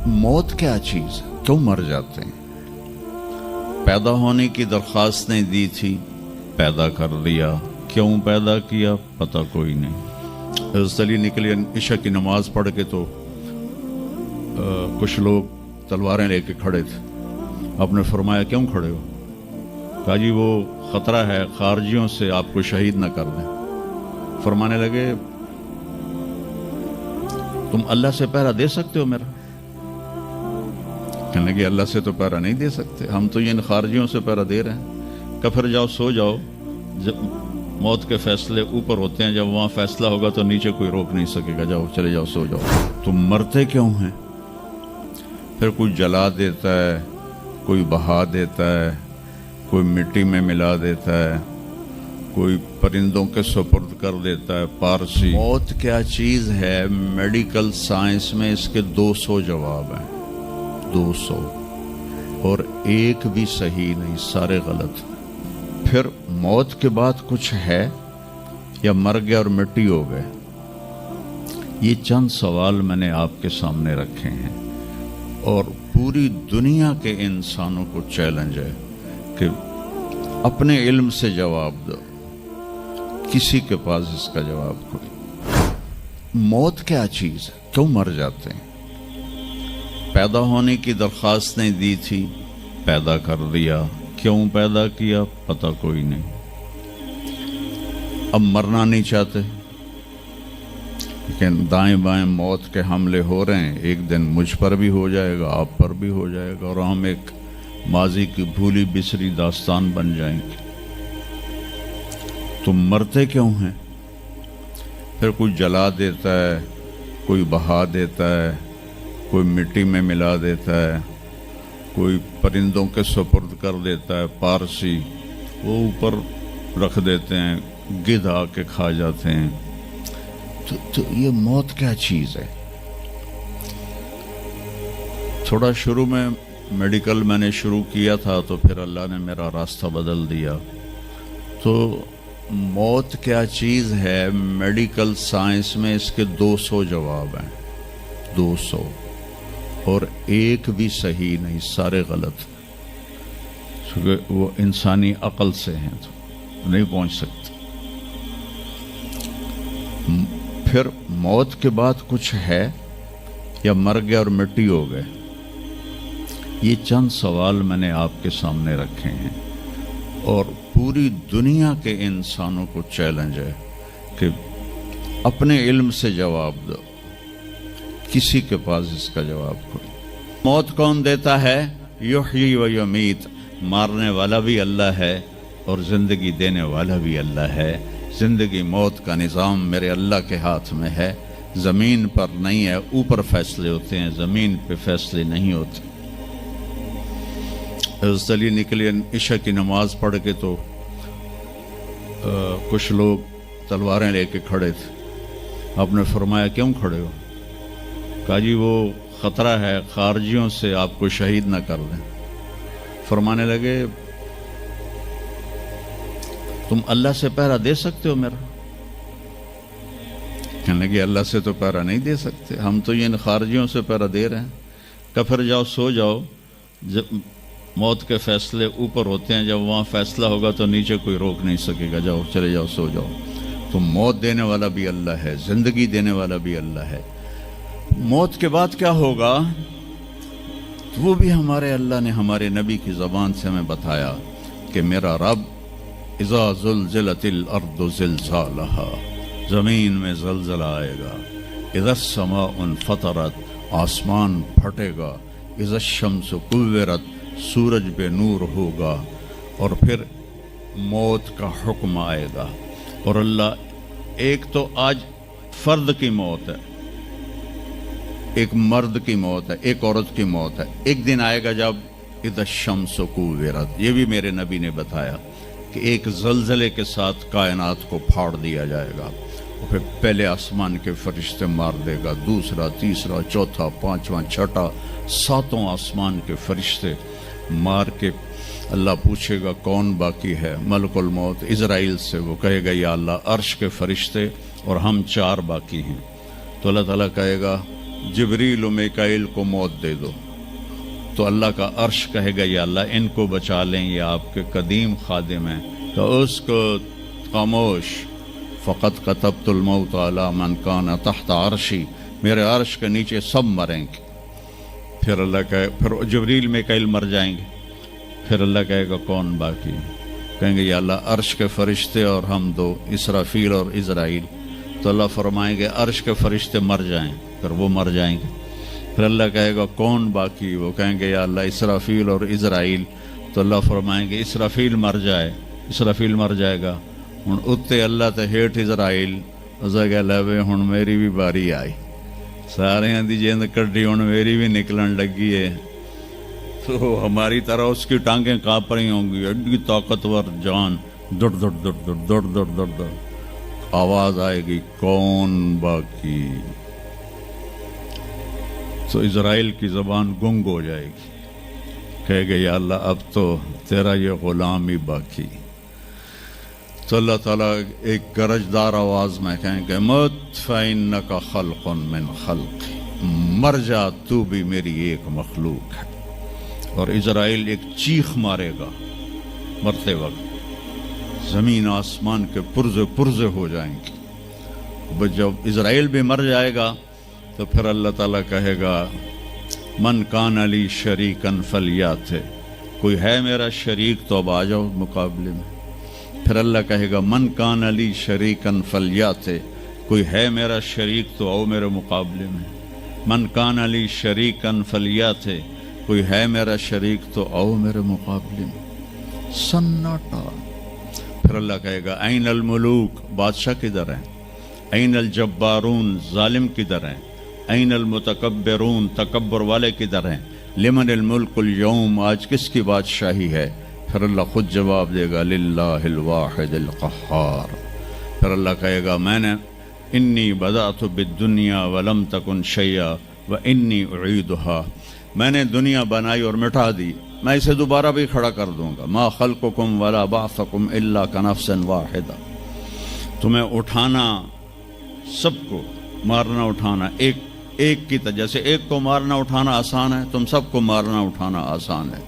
मौत क्या चीज़ है, क्यों मर जाते हैं? पैदा होने की दरख्वास्त नहीं दी थी, पैदा कर दिया। क्यों पैदा किया पता कोई नहीं। इसलिए निकले इशा की नमाज पढ़ के तो कुछ लोग तलवारें लेके खड़े थे। आपने फरमाया क्यों खड़े हो? कहा जी वो ख़तरा है खारजियों से आपको शहीद न कर दें। फरमाने लगे तुम अल्लाह से पहरा दे सकते हो मेरा? कहने लगे अल्लाह से तो पहरा नहीं दे सकते, हम तो इन खारजियों से पहरा दे रहे हैं। कहा फिर जाओ सो जाओ, जब मौत के फैसले ऊपर होते हैं, जब वहाँ फैसला होगा तो नीचे कोई रोक नहीं सकेगा। जाओ चले जाओ सो जाओ। तुम मरते क्यों हैं? फिर कोई जला देता है, कोई बहा देता है, कोई मिट्टी में मिला देता है, कोई परिंदों के सुपुर्द कर देता है। पारसी मौत क्या चीज़ है, मेडिकल साइंस में इसके 200 जवाब हैं, 200, और एक भी सही नहीं, सारे गलत। फिर मौत के बाद कुछ है या मर गया और मिट्टी हो गए? ये चंद सवाल मैंने आपके सामने रखे हैं और पूरी दुनिया के इंसानों को चैलेंज है कि अपने इल्म से जवाब दो। किसी के पास इसका जवाब कोई। मौत क्या चीज़ है, क्यों मर जाते हैं? पैदा होने की दरख्वास्त नहीं दी थी, पैदा कर दिया। क्यों पैदा किया पता कोई नहीं। अब मरना नहीं चाहते, लेकिन दाएं बाएं मौत के हमले हो रहे हैं। एक दिन मुझ पर भी हो जाएगा, आप पर भी हो जाएगा, और हम एक माजी की भूली बिसरी दास्तान बन जाएंगे। तुम मरते क्यों हैं? फिर कोई जला देता है, कोई बहा देता है, कोई मिट्टी में मिला देता है, कोई परिंदों के सुपुर्द कर देता है। पारसी वो ऊपर रख देते हैं, गिद्ध आके खा जाते हैं। तो ये मौत क्या चीज़ है? थोड़ा शुरू में मेडिकल मैंने शुरू किया था, तो फिर अल्लाह ने मेरा रास्ता बदल दिया। तो मौत क्या चीज़ है, मेडिकल साइंस में इसके 200 जवाब हैं, 200, और एक भी सही नहीं, सारे गलत। क्योंकि वो इंसानी अक्ल से हैं तो नहीं पहुंच सकते। फिर मौत के बाद कुछ है या मर गया और मिट्टी हो गए? ये चंद सवाल मैंने आपके सामने रखे हैं और पूरी दुनिया के इंसानों को चैलेंज है कि अपने इल्म से जवाब दो। किसी के पास इसका जवाब कोई। मौत कौन देता है? युहयी व युमीत। मारने वाला भी अल्लाह है और ज़िंदगी देने वाला भी अल्लाह है। ज़िंदगी मौत का निज़ाम मेरे अल्लाह के हाथ में है। ज़मीन पर नहीं है, ऊपर फैसले होते हैं, ज़मीन पे फैसले नहीं होते। इसलिए निकले इशा की नमाज पढ़ के तो कुछ लोग तलवारें लेके खड़े थे। आपने फरमाया क्यों खड़े हो? कहा जी वो ख़तरा है खारजियों से आपको शहीद न कर दें। फरमाने लगे तुम अल्लाह से पहरा दे सकते हो मेरा? कहने लगे अल्लाह से तो पहरा नहीं दे सकते, हम तो इन खारजियों से पहरा दे रहे हैं। कहा फिर जाओ सो जाओ, जब मौत के फैसले ऊपर होते हैं, जब वहाँ फैसला होगा तो नीचे कोई रोक नहीं सकेगा। जाओ चले जाओ सो जाओ। तो मौत देने वाला भी अल्लाह है, ज़िंदगी देने वाला भी अल्लाह है। मौत के बाद क्या होगा तो वो भी हमारे अल्लाह ने हमारे नबी की ज़बान से हमें बताया कि मेरा रब इज़ा ज़ुल्ज़िलतिल अर्दु ज़िलज़ालहा, ज़मीन में ज़लज़ला आएगा। इज़ा समाउन फ़तरत, आसमान फटेगा। इज़ा शम्सु कुव्विरत, सूरज पे नूर होगा। और फिर मौत का हुक्म आएगा। और अल्लाह एक तो आज फर्द की मौत है, एक मर्द की मौत है, एक औरत की मौत है। एक दिन आएगा जब इज़ा शम्सु कुव्विरत, ये भी मेरे नबी ने बताया कि एक ज़लज़ले के साथ कायनात को फाड़ दिया जाएगा। और फिर पहले आसमान के फरिश्ते मार देगा, दूसरा, तीसरा, चौथा, पांचवा, छठा, सातों आसमान के फरिश्ते मार के अल्लाह पूछेगा कौन बाकी है? मलकुल मौत इज़राइल से वो कहेगा या अल्लाह अर्श के फरिश्ते और हम 4 बाकी हैं। तो अल्लाह ताला कहेगा जिब्रील व मिकाईल को मौत दे दो, तो अल्लाह का अर्श कहेगा या अल्लाह इनको बचा लें, ये आपके कदीम खादिम हैं, तो उसको खामोश, फ़क़त कतबतुल मौत अला मन कान तहत अर्शी, मेरे अर्श के नीचे सब मरेंगे। फिर अल्लाह कहे, फिर जिब्रील मिकाईल मर जाएंगे, फिर अल्लाह कहेगा कौन बाकी? कहेंगे या अल्लाह अर्श के फरिश्ते और हम दो, इसराफील और इज़राइल। तो अल्लाह फरमाएंगे अर्श के फरिश्ते मर जाएं, फिर वो मर जाएंगे। फिर अल्लाह कहेगा कौन बाकी? वो कहेंगे या अल्लाह इसराफील और इज़राइल। तो अल्लाह फरमाएंगे इसराफील मर जाए, इसराफील मर जाएगा। हुण उत्ते अल्लाह ते हेठ इज़राइल, उसे कह लै हुण मेरी भी बारी आई, सारियां दी जिंद कड्डी, हुण मेरी भी निकलन लगी है। तो हमारी तरह उसकी टांगें काँप रही होंगी, एडी ताकतवर जान, दड़ दड़ दड़ दड़ दड़ दड़ दड़ दड़, आवाज आएगी कौन बाकी? तो इज़राइल की ज़बान गुंग हो जाएगी, कहेगा या अल्लाह अब तो तेरा ये गुलाम ही बाकी। तो अल्लाह ताला एक गरजदार आवाज में कहेंगे मत फ़इन्नका खल्क़ुन मिन खल्क़ी, मर जा तू भी मेरी एक मखलूक है। और इज़राइल एक चीख मारेगा मरते वक्त, ज़मीन आसमान के पुर्जे पुर्जे हो जाएंगे। जब इज़राइल भी मर जाएगा तो फिर अल्लाह ताला कहेगा मन कान अली शरीकन फलियाते, कोई है मेरा शरीक तो अब आ जाओ मुकाबले में। फिर अल्लाह कहेगा मन कान अली शरीकन फलियाते, कोई है मेरा शरीक तो आओ मेरे मुकाबले में। मन कान अली शरीकन फलियाते, कोई है मेरा शरीक तो आओ मेरे मुकाबले में। सन्नाटा। फिर अल्लाह कहेगा ऐन अल मुलूक, बादशाह किधर हैं? ऐन अल जब्बारून, जालिम किधर हैं? ऐन अल मुतकब्बिरून, तकब्बुर वाले किधर हैं? लिमन अल मुल्कुल यौम, आज किसकी बादशाही है? फिर अल्लाह खुद जवाब देगा लिल्लाहिल वाहिदिल क़ह्हार। फिर अल्लाह कहेगा मैंने इन्नी बदातु बिद्दुनिया वलम तकुन शैया व इन्नी उईदुहा, मैंने दुनिया बनाई और मिटा दी, मैं इसे दोबारा भी खड़ा कर दूंगा। मा खल्कुकुम वला बासकुम इल्ला कनफ्सन वाहिदा, तुम्हें उठाना, सबको मारना उठाना एक एक की तरह, जैसे एक को मारना उठाना आसान है, तुम सबको मारना उठाना आसान है।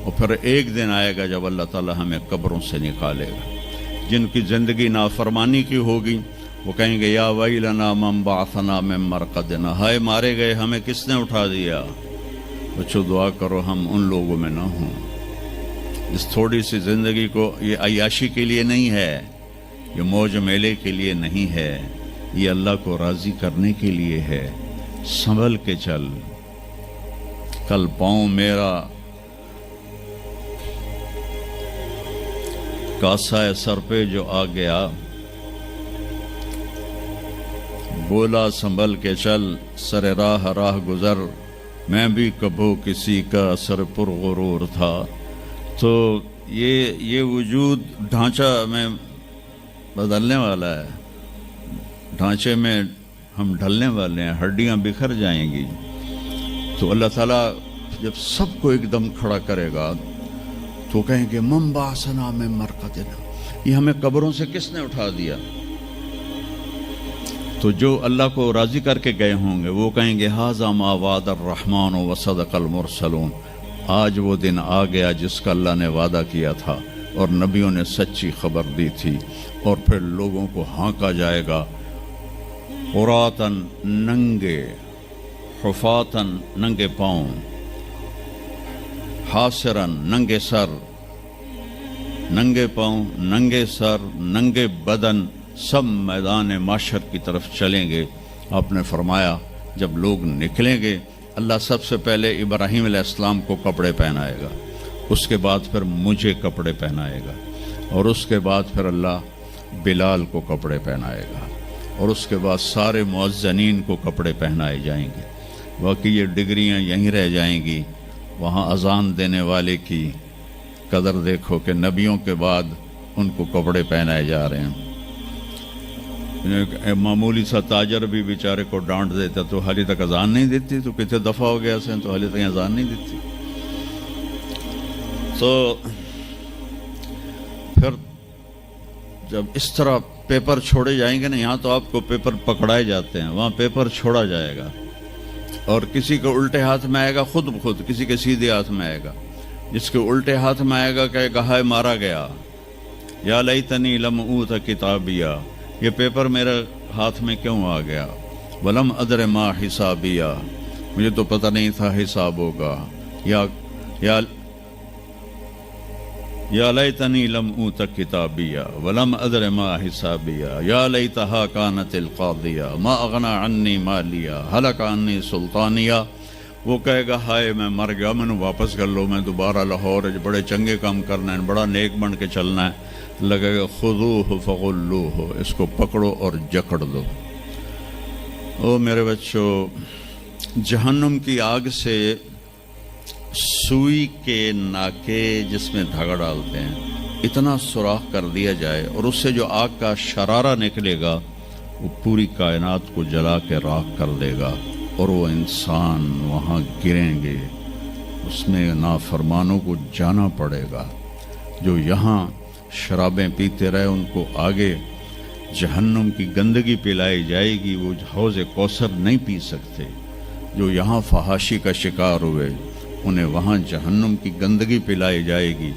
और फिर एक दिन आएगा जब अल्लाह ताला हमें कब्रों से निकालेगा। जिनकी ज़िंदगी नाफरमानी की होगी वो कहेंगे या वैलना मम बाअसना मिन मरक़दिना, हाय मारे गए हमें किसने उठा दिया। बच्चों दुआ करो हम उन लोगों में ना हों। इस थोड़ी सी ज़िंदगी को ये अय्याशी के लिए नहीं है, ये मौज मेले के लिए नहीं है, ये अल्लाह को राज़ी करने के लिए है। संभल के चल, कल पाँव मेरा कासा सर पे जो आ गया, बोला संभल के चल सरे राह राह गुजर, मैं भी कभो किसी का सर पुरगुरूर था। तो ये वजूद ढांचा में बदलने वाला है, ढांचे में हम ढलने वाले हैं, हड्डियां बिखर जाएंगी। तो अल्लाह ताला जब सबको एकदम खड़ा करेगा तो कहेंगे मम बासना में मरक़दिना, ये हमें कब्रों से किसने उठा दिया। तो जो अल्लाह को राज़ी करके गए होंगे वो कहेंगे हाज़ा मा वादर रहमान व सदक़ल मुरसलून, आज वो दिन आ गया जिसका अल्लाह ने वादा किया था और नबियों ने सच्ची खबर दी थी। और फिर लोगों को हाँका जाएगा, उरातन नंगे, हुफातन नंगे पाँव, हासिरन नंगे सर, नंगे पाँव, नंगे सर, नंगे बदन, सब मैदान माशर की तरफ चलेंगे। आपने फरमाया जब लोग निकलेंगे अल्लाह सबसे पहले इब्राहीम अलैहिस्सलाम को कपड़े पहनाएगा, उसके बाद फिर मुझे कपड़े पहनाएगा, और उसके बाद फिर अल्लाह बिलाल को कपड़े पहनाएगा, और उसके बाद सारे मुअज्जिनीन को कपड़े पहनाए जाएंगे। बाकी ये डिग्रियां यहीं रह जाएंगी। वहाँ अजान देने वाले की कदर देखो कि नबियों के बाद उनको कपड़े पहनाए जा रहे हैं। मामूली सा ताजर भी बेचारे को डांट देता तो हाली तक अजान नहीं देती, तो कितने दफ़ा हो गया से तो हाली तक अजान नहीं देती। तो फिर जब इस तरह पेपर छोड़े जाएंगे ना, यहाँ तो आपको पेपर पकड़ाए जाते हैं, वहाँ पेपर छोड़ा जाएगा। اور کسی کے الٹے ہاتھ میں آئے گا خود بخود، کسی کے سیدھے ہاتھ میں آئے گا. جس کے الٹے ہاتھ میں آئے گا کہے گا ہائے مارا گیا، یا لیتنی لم اوت کتابیہ، یہ پیپر میرے ہاتھ میں کیوں آ گیا، ولم ادر ما حسابیہ، مجھے تو پتہ نہیں تھا حساب ہوگا، یا لیتنی لم اوت کتابیہ ولم ادر ما حسابیہ، یا لیتہا کانت القاضیہ ما اغنی عنی مالیہ ہلک عنی سلطانیہ. وہ کہے گا ہائے میں مر گیا، میں نے واپس کر لو، میں دوبارہ لاہور بڑے چنگے کام کرنا ہے، بڑا نیک بن کے چلنا ہے. لگے گا خذوہ فغلوہ، اس کو پکڑو اور جکڑ دو. او میرے بچوں، جہنم کی آگ سے سوئی کے ناکے جس میں دھاگا ڈالتے ہیں اتنا سوراخ کر دیا جائے اور اس سے جو آگ کا شرارہ نکلے گا وہ پوری کائنات کو جلا کے راکھ کر دے گا، اور وہ انسان وہاں گریں گے. اس میں نافرمانوں کو جانا پڑے گا. جو یہاں شرابیں پیتے رہے ان کو آگے جہنم کی گندگی پلائی جائے گی، وہ حوض کوثر نہیں پی سکتے. جو یہاں فحاشی کا شکار ہوئے انہیں وہاں جہنم کی گندگی پلائی جائے گی،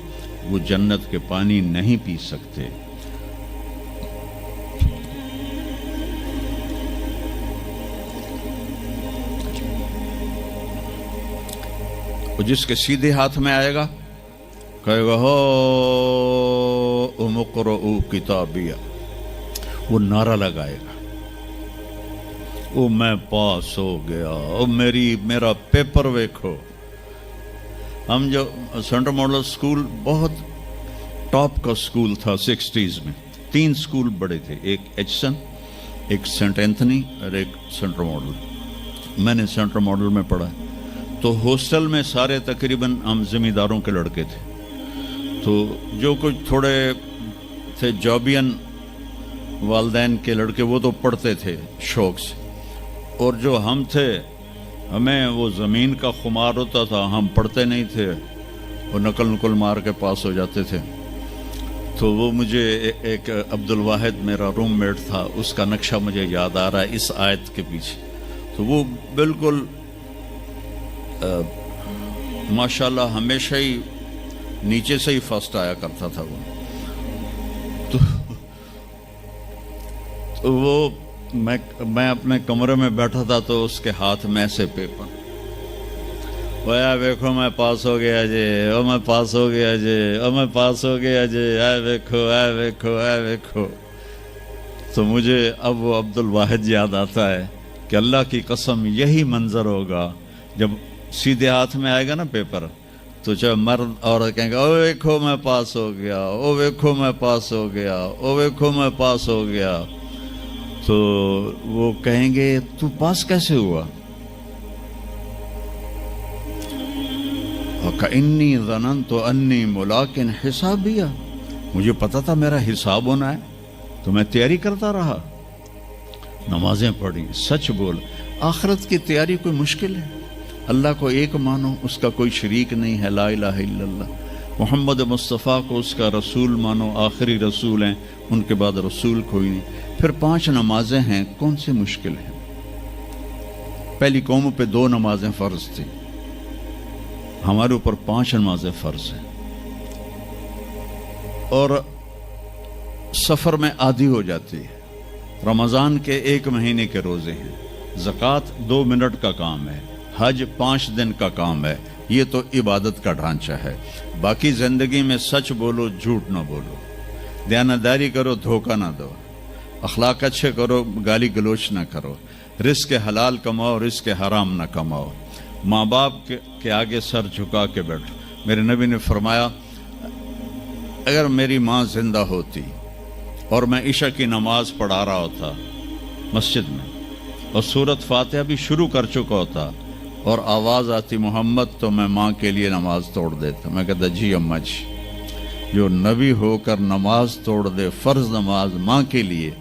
وہ جنت کے پانی نہیں پی سکتے. وہ جس کے سیدھے ہاتھ میں آئے گا کہے گا ہو اقرؤ کتابیہ، وہ نعرہ لگائے گا، او میں پاس ہو گیا، او میرا پیپر ویکھو. ہم جو سینٹرل ماڈل سکول بہت ٹاپ کا سکول تھا 60s میں، 3 سکول بڑے تھے، ایک ایچسن، ایک سینٹ اینتھنی اور ایک سینٹرل ماڈل. میں نے سینٹرل ماڈل میں پڑھا. تو ہاسٹل میں سارے تقریباً ہم زمینداروں کے لڑکے تھے. تو جو کچھ تھوڑے تھے جابین والدین کے لڑکے وہ تو پڑھتے تھے شوق سے، اور جو ہم تھے ہمیں وہ زمین کا خمار ہوتا تھا، ہم پڑھتے نہیں تھے، وہ نقل مار کے پاس ہو جاتے تھے. تو وہ مجھے ایک عبد الواحد میرا روم میٹ تھا، اس کا نقشہ مجھے یاد آ رہا ہے اس آیت کے پیچھے. تو وہ بالکل ماشاءاللہ ہمیشہ ہی نیچے سے ہی فرسٹ آیا کرتا تھا. تو وہ میں اپنے کمرے میں بیٹھا تھا تو اس کے ہاتھ میں سے پیپر، وہ دیکھو میں پاس ہو گیا جی، او میں پاس ہو گیا جی، او میں پاس ہو گیا جی، اے دیکھو اے دیکھو اے دیکھو. تو مجھے اب وہ عبد الواحد یاد آتا ہے کہ اللہ کی قسم یہی منظر ہوگا جب سیدھے ہاتھ میں آئے گا نا پیپر، تو چاہے مرد عورت کہیں گے او دیکھو میں پاس ہو گیا، او دیکھو میں پاس ہو گیا، او دیکھو میں پاس ہو گیا. تو وہ کہیں گے تو پاس کیسے ہوا؟ وَكَإِنِّي ظَنَنْتُ أَنِّي مُلَاقٍ حِسَابِيَّ، مجھے پتا تھا میرا حساب ہونا ہے تو میں تیاری کرتا رہا، نمازیں پڑھی، سچ بول. آخرت کی تیاری کوئی مشکل ہے؟ اللہ کو ایک مانو، اس کا کوئی شریک نہیں ہے، لا الہ الا اللہ. محمد مصطفیٰ کو اس کا رسول مانو، آخری رسول ہیں، ان کے بعد رسول کوئی نہیں. پھر 5 نمازیں ہیں، کون سی مشکل ہیں؟ پہلی قوموں پہ 2 نمازیں فرض تھی، ہمارے اوپر 5 نمازیں فرض ہیں. اور سفر میں عادی ہو جاتی ہے. رمضان کے 1 مہینے کے روزے ہیں، زکوٰۃ 2 منٹ کا کام ہے، حج 5 دن کا کام ہے. یہ تو عبادت کا ڈھانچہ ہے. باقی زندگی میں سچ بولو، جھوٹ نہ بولو، دیانتداری کرو، دھوکہ نہ دو، اخلاق اچھے کرو، گالی گلوچ نہ کرو، رزق حلال کماؤ، رزق حرام نہ کماؤ، ماں باپ کے آگے سر جھکا کے بیٹھو. میرے نبی نے فرمایا اگر میری ماں زندہ ہوتی اور میں عشاء کی نماز پڑھا رہا ہوتا مسجد میں اور سورۃ فاتحہ بھی شروع کر چکا ہوتا اور آواز آتی محمد، تو میں ماں کے لیے نماز توڑ دیتا. میں کہتا جی اماں جی، جو نبی ہو کر نماز توڑ دے، فرض نماز ماں کے لیے.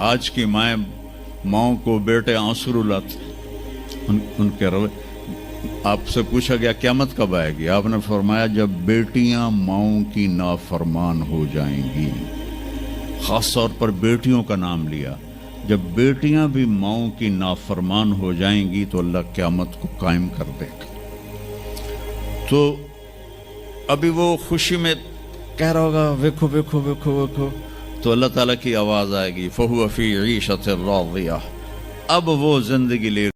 آج کی ماؤں کو بیٹے آنسو رلاتے ان کے روے. آپ سے پوچھا گیا قیامت کب آئے گی؟ آپ نے فرمایا جب بیٹیاں ماؤں کی نافرمان ہو جائیں گی. خاص طور پر بیٹیوں کا نام لیا. جب بیٹیاں بھی ماؤں کی نافرمان ہو جائیں گی تو اللہ قیامت کو قائم کر دے گا. تو ابھی وہ خوشی میں کہہ رہا ہوگا ویکھو ویکھو ویکھو ویکھو، تو اللہ تعالیٰ کی آواز آئے گی فَهُوَ فِي عِيشَةٍ رَاضِيَةٍ، اب وہ زندگی لے